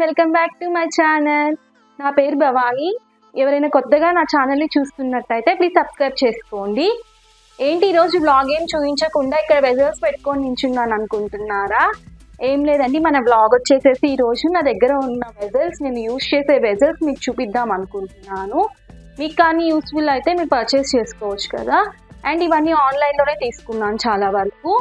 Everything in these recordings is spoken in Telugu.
Welcome back to my channel. నా పేరు భవాని. ఎవరైనా కొత్తగా నా ఛానల్ని చూస్తున్నట్టయితే ప్లీజ్ సబ్స్క్రైబ్ చేసుకోండి. ఏంటి ఈరోజు వ్లాగ్ ఏం చూపించకుండా ఇక్కడ వెజల్స్ పెట్టుకొని నించున్నాను అనుకుంటున్నారా? ఏం లేదండి, మన వ్లాగ్ వచ్చేసేసి ఈరోజు నా దగ్గర ఉన్న వెజల్స్, నేను యూజ్ చేసే వెజల్స్ మీకు చూపిద్దాం అనుకుంటున్నాను. మీకు కానీ యూస్ఫుల్ అయితే మీరు పర్చేస్ చేసుకోవచ్చు కదా. అండ్ ఇవన్నీ ఆన్లైన్లోనే తీసుకున్నాను చాలా వరకు.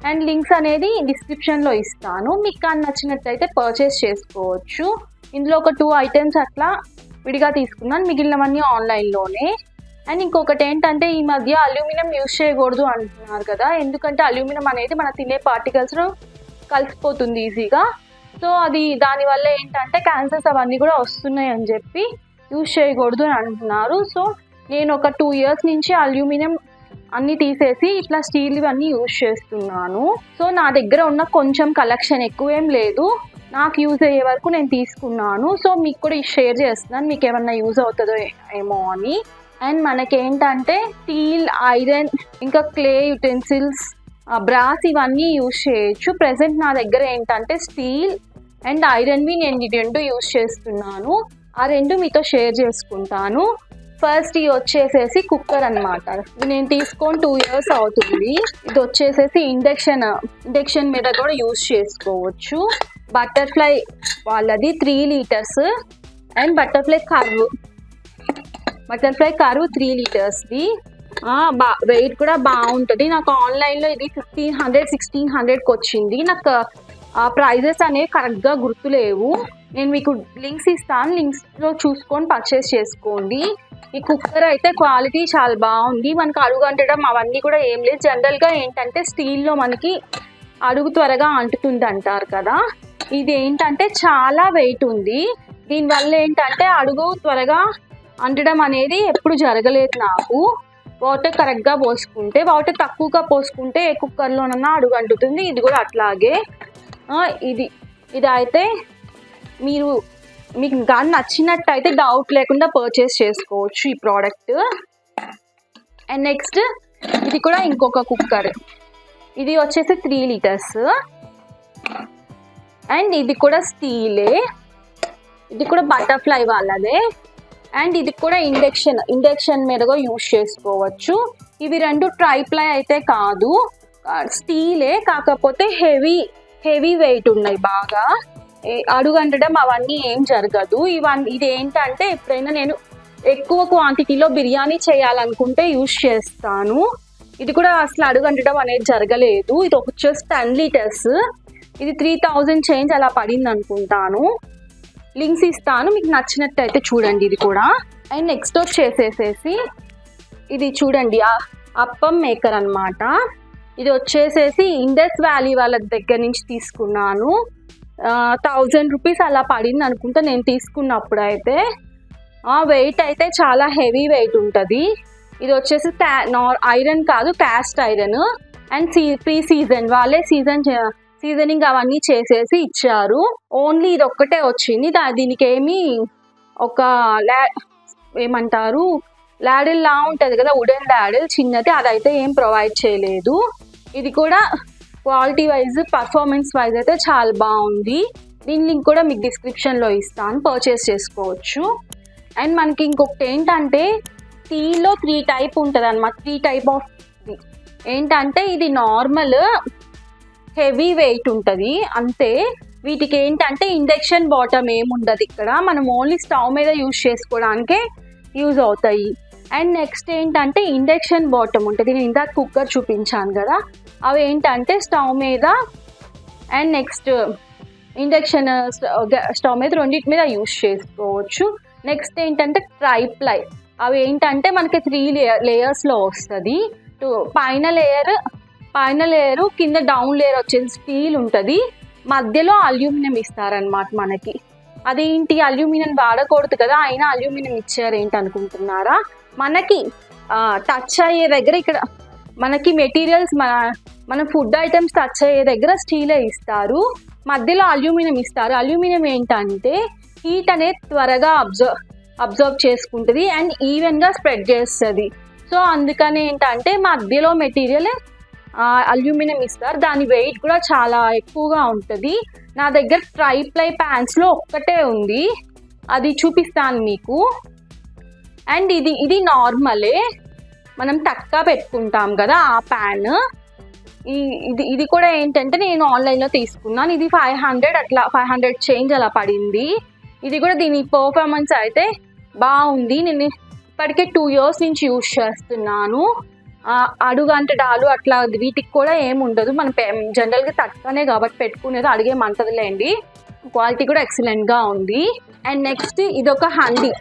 అండ్ లింక్స్ అనేది డిస్క్రిప్షన్లో ఇస్తాను. మీకు కానీ నచ్చినట్లయితే పర్చేస్ చేసుకోవచ్చు. ఇందులో ఒక 2 ఐటమ్స్ అట్లా విడిగా తీసుకున్నాను, మిగిలినవన్నీ ఆన్లైన్లోనే. అండ్ ఇంకొకటి ఏంటంటే, ఈ మధ్య అల్యూమినియం యూజ్ చేయకూడదు అంటున్నారు కదా, ఎందుకంటే అల్యూమినియం అనేది మన తినే పార్టికల్స్లో కలిసిపోతుంది ఈజీగా. సో అది దానివల్ల ఏంటంటే క్యాన్సర్స్ అవన్నీ కూడా వస్తున్నాయి అని చెప్పి యూజ్ చేయకూడదు అని అంటున్నారు. సో నేను ఒక 2 ఇయర్స్ నుంచి అల్యూమినియం అన్నీ తీసేసి ఇట్లా స్టీల్ ఇవన్నీ యూజ్ చేస్తున్నాను. సో నా దగ్గర ఉన్న కొంచెం కలెక్షన్ ఎక్కువేం లేదు, నాకు యూజ్ అయ్యే వరకు నేను తీసుకున్నాను. సో మీకు కూడా షేర్ చేస్తున్నాను, మీకు ఏమన్నా యూజ్ అవుతుందో ఏమో అని. అండ్ మనకేంటంటే స్టీల్, ఐరన్, ఇంకా క్లే యుటెన్సిల్స్, బ్రాస్ ఇవన్నీ యూజ్ చేయొచ్చు. ప్రెసెంట్ నా దగ్గర ఏంటంటే స్టీల్ అండ్ ఐరన్వి నేను ఈ 2 యూజ్ చేస్తున్నాను. ఆ 2 మీతో షేర్ చేసుకుంటాను. ఫస్ట్ ఇది వచ్చేసేసి కుక్కర్ అనమాట. ఇది నేను తీసుకొని 2 ఇయర్స్ అవుతుంది. ఇది వచ్చేసేసి ఇండక్షన్ మీద కూడా యూజ్ చేసుకోవచ్చు. బటర్ఫ్లై వాళ్ళది 3 లీటర్స్. అండ్ బటర్ఫ్లై కర్వ్ 3 లీటర్స్ది. వెయిట్ కూడా బాగుంటుంది. నాకు ఆన్లైన్లో ఇది 1500-1600కి వచ్చింది. నాకు ఆ ప్రైజెస్ అనేవి కరెక్ట్గా గుర్తులేవు. నేను మీకు లింక్స్ ఇస్తాను, లింక్స్లో చూసుకొని పర్చేస్ చేసుకోండి. ఈ కుక్కర్ అయితే క్వాలిటీ చాలా బాగుంది. మనకు అడుగు అంటడం అవన్నీ కూడా ఏం లేదు. జనరల్గా ఏంటంటే స్టీల్లో మనకి అడుగు త్వరగా అంటుతుంది అంటారు కదా, ఇది ఏంటంటే చాలా వెయిట్ ఉంది. దీనివల్ల ఏంటంటే అడుగు త్వరగా అంటడం అనేది ఎప్పుడు జరగలేదు నాకు. వాటర్ కరెక్ట్గా పోసుకుంటే, వాటర్ తక్కువగా పోసుకుంటే ఏ కుక్కర్లోనన్నా అడుగు అంటుతుంది. ఇది కూడా అట్లాగే. ఇది అయితే మీకు కానీ నచ్చినట్టయితే డౌట్ లేకుండా పర్చేస్ చేసుకోవచ్చు ఈ ప్రోడక్ట్. అండ్ నెక్స్ట్ ఇది కూడా ఇంకొక కుక్కర్. ఇది వచ్చేసి 3 లీటర్స్. అండ్ ఇది కూడా స్టీలే. ఇది కూడా బటర్ఫ్లై వాళ్ళదే. అండ్ ఇది కూడా ఇండక్షన్ మీద కూడా యూజ్ చేసుకోవచ్చు. ఇవి 2 ట్రైప్లై అయితే కాదు, స్టీలే, కాకపోతే హెవీ వెయిట్ ఉన్నాయి. బాగా అడుగంటడం అవన్నీ ఏం జరగదు. ఇది ఏంటంటే ఎప్పుడైనా నేను ఎక్కువ క్వాంటిటీలో బిర్యానీ చేయాలనుకుంటే యూజ్ చేస్తాను. ఇది కూడా అసలు అడుగంటడం అనేది జరగలేదు. ఇది వచ్చేసి 10 లీటర్స్. ఇది 3000 చేంజ్ అలా పడింది అనుకుంటాను. లింక్స్ ఇస్తాను, మీకు నచ్చినట్టయితే చూడండి ఇది కూడా. అండ్ నెక్స్ట్ వచ్చేసేసి ఇది చూడండి, అప్పం మేకర్ అనమాట. ఇది వచ్చేసేసి ఇండస్ వ్యాలీ వాళ్ళ దగ్గర నుంచి తీసుకున్నాను. 1000 రూపీస్ అలా పడింది అనుకుంటా నేను తీసుకున్నప్పుడు. అయితే వెయిట్ అయితే చాలా హెవీ వెయిట్ ఉంటుంది. ఇది వచ్చేసి ఐరన్ కాదు, cast iron. And pre season వాళ్ళే సీజనింగ్ అవన్నీ చేసేసి ఇచ్చారు. ఓన్లీ ఇది ఒక్కటే వచ్చింది. దీనికి ఏమి ఒక ఏమంటారు ల్యాడిల్ లా ఉంటుంది కదా, వుడెన్ ల్యాడిల్ చిన్నది, అదైతే ఏం ప్రొవైడ్ చేయలేదు. ఇది కూడా క్వాలిటీ వైజ్, పర్ఫార్మెన్స్ వైజ్ అయితే చాలా బాగుంది. దీని లింక్ కూడా మీకు డిస్క్రిప్షన్లో ఇస్తాను, పర్చేస్ చేసుకోవచ్చు. అండ్ మనకి ఇంకొకటి ఏంటంటే స్టీల్లో 3 టైప్ ఉంటుంది అనమాట. 3 టైప్ ఆఫ్ ఏంటంటే ఇది నార్మల్ హెవీ వెయిట్ ఉంటుంది అంతే. వీటికి ఏంటంటే ఇండక్షన్ బాటమ్ ఏముండదు ఇక్కడ, మనం ఓన్లీ స్టవ్ మీద యూజ్ చేసుకోవడానికే యూజ్ అవుతాయి. అండ్ నెక్స్ట్ ఏంటంటే ఇండక్షన్ బాటమ్ ఉంటుంది. నేను ఇందాక కుక్కర్ చూపించాను కదా, అవి ఏంటంటే స్టవ్ మీద అండ్ నెక్స్ట్ ఇండక్షన్ స్టవ్ మీద, రెండింటి మీద యూజ్ చేసుకోవచ్చు. నెక్స్ట్ ఏంటంటే ట్రైప్లై. అవి ఏంటంటే మనకి 3 లేయర్స్లో వస్తుంది. పైన లేయరు కింద డౌన్ లేయర్ వచ్చేసి స్టీల్ ఉంటుంది, మధ్యలో అల్యూమినియం ఇస్తారనమాట మనకి. అదేంటి అల్యూమినియం వాడకూడదు కదా, అయినా అల్యూమినియం ఇచ్చారు ఏంటి అనుకుంటున్నారా? మనకి టచ్ అయ్యే దగ్గర ఇక్కడ మనకి మెటీరియల్స్, మన ఫుడ్ ఐటమ్స్ టచ్ అయ్యే దగ్గర స్టీలే ఇస్తారు, మధ్యలో అల్యూమినియం ఇస్తారు. అల్యూమినియం ఏంటంటే హీట్ అనేది త్వరగా అబ్జర్వ్ చేసుకుంటుంది అండ్ ఈవెన్గా స్ప్రెడ్ చేస్తుంది. సో అందుకని ఏంటంటే మధ్యలో మెటీరియల్ అల్యూమినియం ఇస్తారు. దాని వెయిట్ కూడా చాలా ఎక్కువగా ఉంటుంది. నా దగ్గర ట్రైప్లై ప్యాన్స్లో ఒక్కటే ఉంది, అది చూపిస్తాను మీకు. అండ్ ఇది నార్మలే, మనం తక్కువ పెట్టుకుంటాం కదా ఆ ప్యాన్. ఇది కూడా ఏంటంటే నేను ఆన్లైన్లో తీసుకున్నాను. ఇది 500 అట్లా 500 చేంజ్ అలా పడింది. ఇది కూడా దీని పర్ఫార్మెన్స్ అయితే బాగుంది. నేను ఇప్పటికే 2 years నుంచి యూజ్ చేస్తున్నాను. అడుగంటడాలు అట్లా వీటికి కూడా ఏముండదు. మనం జనరల్గా తక్కువనే కాబట్టి పెట్టుకునేది అడిగేమంటదిలేండి. క్వాలిటీ కూడా ఎక్సలెంట్గా ఉంది. అండ్ నెక్స్ట్ ఇదొక హండీ,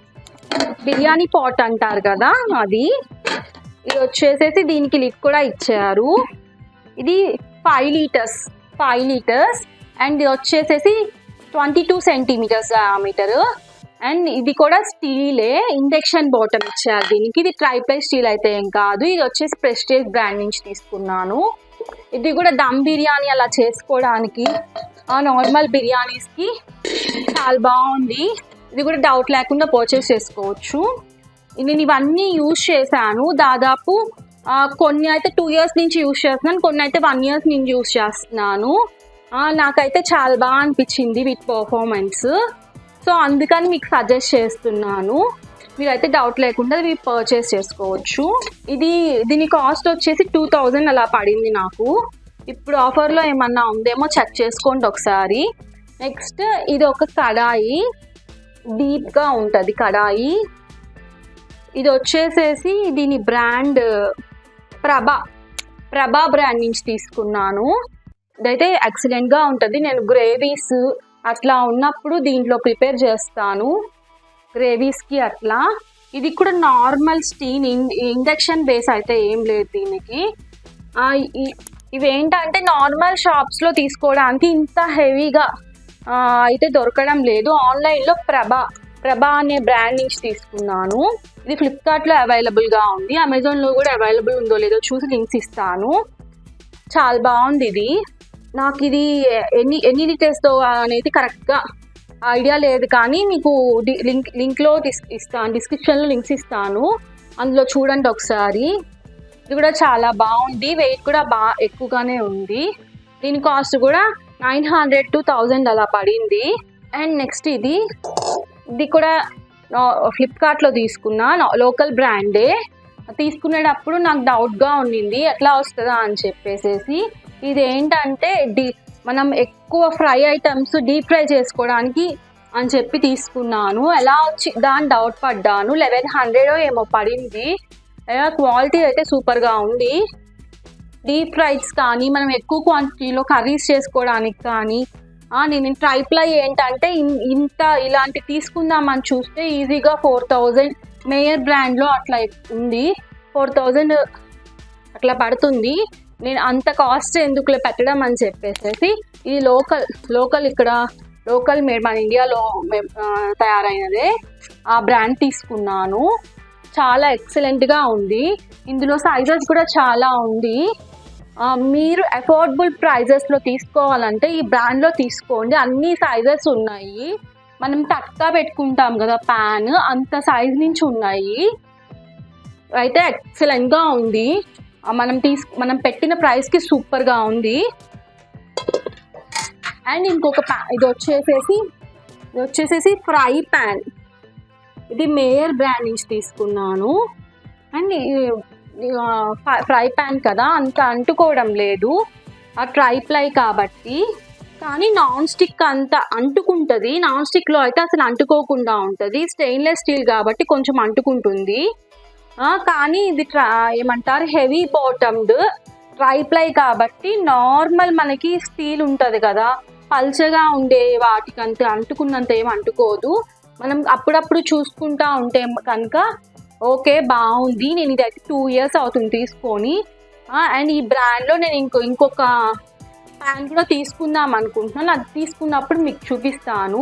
బిర్యానీ పాట్ అంటారు కదా అది. ఇది వచ్చేసేసి దీనికి లిడ్ కూడా ఇచ్చారు. ఇది 5 లీటర్స్ అండ్ ఇది వచ్చేసేసి 22 centimeters డయామీటర్. అండ్ ఇది కూడా స్టీలే, ఇండక్షన్ బాటమ్ ఇచ్చారు దీనికి. ఇది ట్రైప్లై స్టీల్ అయితే ఏం కాదు. ఇది వచ్చేసి ప్రెస్టేజ్ బ్రాండ్ నుంచి తీసుకున్నాను. ఇది కూడా దమ్ బిర్యానీ అలా చేసుకోవడానికి, నార్మల్ బిర్యానీస్కి చాలా బాగుంది. ఇది కూడా డౌట్ లేకుండా పర్చేస్ చేసుకోవచ్చు. నేను ఇవన్నీ యూజ్ చేశాను. దాదాపు కొన్ని అయితే 2 years నుంచి యూజ్ చేస్తున్నాను, కొన్ని అయితే 1 year నుంచి యూజ్ చేస్తున్నాను. నాకైతే చాలా బాగా అనిపించింది వీటి పర్ఫార్మెన్స్. సో అందుకని మీకు సజెస్ట్ చేస్తున్నాను. మీరైతే డౌట్ లేకుండా ఇవి పర్చేస్ చేసుకోవచ్చు. దీని కాస్ట్ వచ్చేసి 2000 అలా పడింది నాకు. ఇప్పుడు ఆఫర్లో ఏమన్నా ఉందేమో చెక్ చేసుకోండి ఒకసారి. నెక్స్ట్ ఇది ఒక కడాయి, డీప్గా ఉంటుంది కడాయి. ఇది వచ్చేసేసి దీని బ్రాండ్ ప్రభా బ్రాండ్ నుంచి తీసుకున్నాను. ఇదైతే ఎక్సలెంట్గా ఉంటుంది. నేను గ్రేవీస్ అట్లా ఉన్నప్పుడు దీంట్లో ప్రిపేర్ చేస్తాను, గ్రేవీస్కి అట్లా. ఇది కూడా నార్మల్ స్టీల్, ఇండక్షన్ బేస్ అయితే ఏం లేదు దీనికి. ఇవేంటంటే నార్మల్ షాప్స్లో తీసుకోవడానికి ఇంత హెవీగా అయితే దొరకడం లేదు. ఆన్లైన్లో ప్రభా అనే బ్రాండ్ నుంచి తీసుకున్నాను. ఇది ఫ్లిప్కార్ట్లో అవైలబుల్గా ఉంది, అమెజాన్లో కూడా అవైలబుల్ ఉందో లేదో చూసి లింక్స్ ఇస్తాను. చాలా బాగుంది ఇది. నాకు ఇది ఎన్ని లీటర్స్తో అనేది కరెక్ట్గా ఐడియా లేదు, కానీ మీకు లింక్లో ఇస్తాను, డిస్క్రిప్షన్లో లింక్స్ ఇస్తాను, అందులో చూడండి ఒకసారి. ఇది కూడా చాలా బాగుంది, వెయిట్ కూడా బాగా ఎక్కువగానే ఉంది. దీని కాస్ట్ కూడా 900 to 1000 అలా పడింది. అండ్ నెక్స్ట్ ఇది కూడా ఫ్లిప్కార్ట్లో తీసుకున్నా, లోకల్ బ్రాండే. తీసుకునేటప్పుడు నాకు డౌట్గా ఉండింది ఎట్లా వస్తుందా అని చెప్పేసి. ఇది ఏంటంటే మనం ఎక్కువ ఫ్రై ఐటమ్స్ డీప్ ఫ్రై చేసుకోవడానికి అని చెప్పి తీసుకున్నాను. ఎలా వచ్చి దాని డౌట్ పడ్డాను. 1100 ఏమో పడింది. క్వాలిటీ అయితే సూపర్గా ఉంది. డీప్ ఫ్రైస్ కానీ మనం ఎక్కువ క్వాంటిటీలో కర్రీస్ చేసుకోవడానికి కానీ. నేను ట్రైప్లై ఏంటంటే ఇలాంటి తీసుకుందామని చూస్తే ఈజీగా 4000 మేయర్ బ్రాండ్లో అట్లా ఉంది, 4000 అట్లా పడుతుంది. నేను అంత కాస్ట్ ఎందుకులే పెట్టడం అని చెప్పేసి ఇది లోకల్ ఇక్కడ లోకల్ మేడ్, మన ఇండియాలో తయారైనదే, ఆ బ్రాండ్ తీసుకున్నాను. చాలా ఎక్సలెంట్గా ఉంది. ఇందులో సైజెస్ కూడా చాలా ఉంది. మీరు అఫోర్డబుల్ ప్రైజెస్లో తీసుకోవాలంటే ఈ బ్రాండ్లో తీసుకోండి, అన్ని సైజెస్ ఉన్నాయి. మనం తక్కువ పెట్టుకుంటాం కదా ప్యాన్, అంత సైజ్ నుంచి ఉన్నాయి. అయితే ఎక్సలెంట్గా ఉంది. మనం పెట్టిన ప్రైస్కి సూపర్గా ఉంది. అండ్ ఇంకొక ఇది వచ్చేసేసి ఫ్రై ప్యాన్. ఇది మేయర్ బ్రాండ్ నుంచి తీసుకున్నాను. అండ్ ఫ్రై ప్యాన్ కదా, అంత అంటుకోవడం లేదు, ఆ ట్రైప్లై కాబట్టి. కానీ నాన్ స్టిక్ అంత అంటుకుంటుంది, నాన్ స్టిక్లో అయితే అసలు అంటుకోకుండా ఉంటుంది. స్టెయిన్లెస్ స్టీల్ కాబట్టి కొంచెం అంటుకుంటుంది. కానీ ఇది ఏమంటారు హెవీ బాటమ్డ్ ట్రైప్లై కాబట్టి నార్మల్ మనకి స్టీల్ ఉంటుంది కదా, పల్చగా ఉండే వాటికి అంత అంటుకున్నంత ఏం అంటుకోదు. మనం అప్పుడప్పుడు చూసుకుంటా ఉంటే కనుక ఓకే బాగుంది. నేను ఇది అయితే 2 years అవుతుంది తీసుకొని. అండ్ ఈ బ్రాండ్లో నేను ఇంకొక ప్యాన్ కూడా తీసుకుందాం అనుకుంటున్నాను. అది తీసుకున్నప్పుడు మీకు చూపిస్తాను.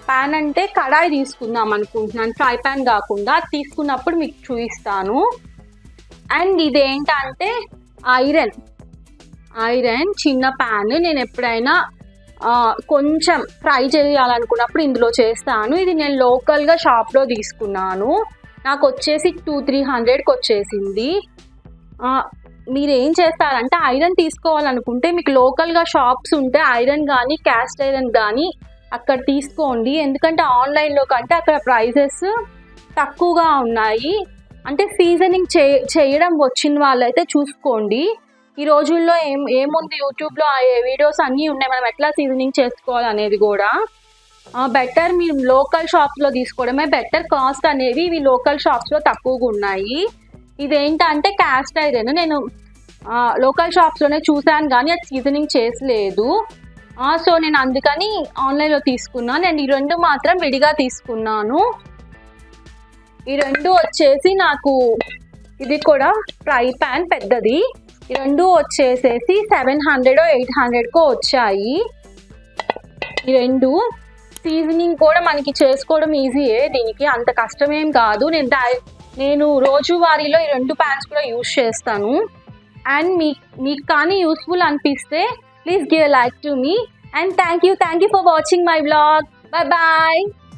ప్యాన్ అంటే కడాయి తీసుకుందాం అనుకుంటున్నాను, ఫ్రై ప్యాన్ కాకుండా. అది తీసుకున్నప్పుడు మీకు చూపిస్తాను. అండ్ ఇదేంటంటే ఐరన్ చిన్న ప్యాన్. నేను ఎప్పుడైనా కొంచెం ఫ్రై చేయాలనుకున్నప్పుడు ఇందులో చేస్తాను. ఇది నేను లోకల్గా షాప్లో తీసుకున్నాను. నాకు వచ్చేసి 200-300కి వచ్చేసింది. మీరు ఏం చేస్తారంటే ఐరన్ తీసుకోవాలనుకుంటే మీకు లోకల్గా షాప్స్ ఉంటే ఐరన్ కానీ క్యాస్ట్ ఐరన్ కానీ అక్కడ తీసుకోండి. ఎందుకంటే ఆన్లైన్లో కంటే అక్కడ ప్రైజెస్ తక్కువగా ఉన్నాయి. అంటే సీజనింగ్ చేయడం వచ్చిన వాళ్ళైతే చూసుకోండి. ఈ రోజుల్లో ఏముంది యూట్యూబ్లో వీడియోస్ అన్నీ ఉన్నాయి, మనం ఎట్లా సీజనింగ్ చేసుకోవాలి అనేది కూడా. బెటర్ మీరు లోకల్ షాప్స్లో తీసుకోవడమే బెటర్. కాస్ట్ అనేవి ఇవి లోకల్ షాప్స్లో తక్కువగా ఉన్నాయి. ఇదేంటంటే క్యాస్ట్ ఐరన్ నేను లోకల్ షాప్స్లోనే చూశాను కానీ అది సీజనింగ్ చేసలేదు. సో నేను అందుకని ఆన్లైన్లో తీసుకున్నాను. నేను ఈ రెండు మాత్రం విడిగా తీసుకున్నాను. ఈ రెండు వచ్చేసి నాకు ఇది కూడా ఫ్రై ప్యాన్ పెద్దది. ఈ రెండు వచ్చేసేసి 700 800 వచ్చాయి. ఈ రెండు సీజనింగ్ కూడా మనకి చేసుకోవడం ఈజీయే, దీనికి అంత కష్టమేం కాదు. నేను రోజువారీలో ఈ రెండు ప్యాన్స్ కూడా యూజ్ చేస్తాను. అండ్ మీకు కానీ యూస్ఫుల్ అనిపిస్తే please give a like to me. And thank you for watching my vlog. Bye bye.